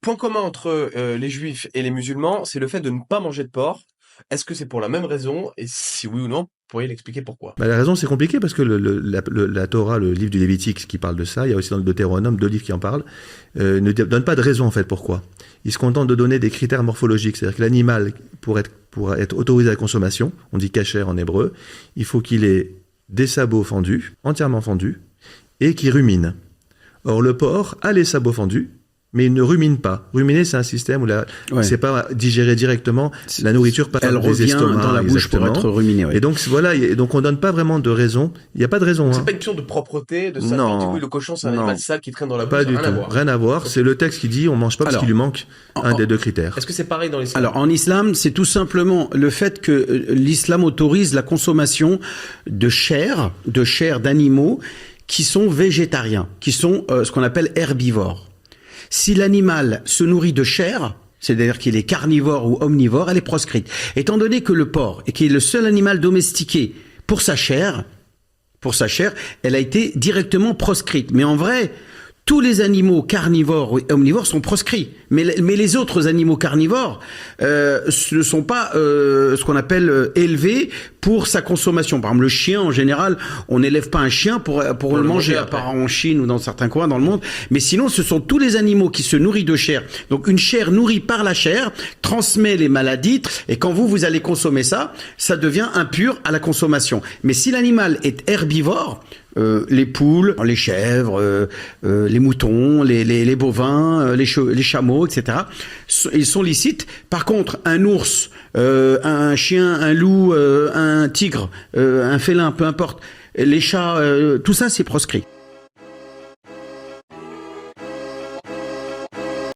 point commun entre les juifs et les musulmans, c'est le fait de ne pas manger de porc. Est-ce que c'est pour la même raison? Et si oui ou non, vous pourriez l'expliquer pourquoi? Bah, la raison, c'est compliqué parce que la Torah, le livre du Lévitique qui parle de ça, il y a aussi dans le Deutéronome 2 livres qui en parlent, ne donne pas de raison en fait pourquoi. Il se contente de donner des critères morphologiques, c'est-à-dire que l'animal, pour être autorisé à la consommation, on dit kasher en hébreu, il faut qu'il ait des sabots fendus, entièrement fendus, et qui rumine. Or, le porc a les sabots fendus, mais il ne rumine pas. Ruminer, c'est un système où c'est pas digéré directement la nourriture par elle les revient estomacs, dans la bouche exactement. pour être ruminée. Ouais. Et donc voilà, donc on donne pas vraiment de raison. Il n'y a pas de raison. C'est pas une question de propreté, de ça. Non. Du coup, le cochon, c'est un Non. animal sale qui traîne dans la bouche. Pas du Rien à tout. voir. Rien à voir. C'est le texte qui dit on mange pas parce qu'il lui manque un des deux critères. Est-ce que c'est pareil dans l'islam? Alors en islam, c'est tout simplement le fait que l'islam autorise la consommation de chair d'animaux qui sont végétariens, qui sont ce qu'on appelle herbivores. Si l'animal se nourrit de chair, c'est-à-dire qu'il est carnivore ou omnivore, elle est proscrite. Étant donné que le porc, qui est le seul animal domestiqué pour sa chair, elle a été directement proscrite. Mais en vrai, tous les animaux carnivores et omnivores sont proscrits. Mais les autres animaux carnivores ne sont pas ce qu'on appelle élevés pour sa consommation. Par exemple, le chien, en général, on n'élève pas un chien pour le manger, à part en Chine ou dans certains coins dans le monde. Mais sinon, ce sont tous les animaux qui se nourrissent de chair. Donc, une chair nourrie par la chair transmet les maladies. Et quand vous allez consommer ça, ça devient impur à la consommation. Mais si l'animal est herbivore, les poules, les chèvres, les moutons, les bovins, les chameaux, etc. Ils sont licites. Par contre, un ours, un chien, un loup, un tigre, un félin, peu importe, les chats, tout ça c'est proscrit.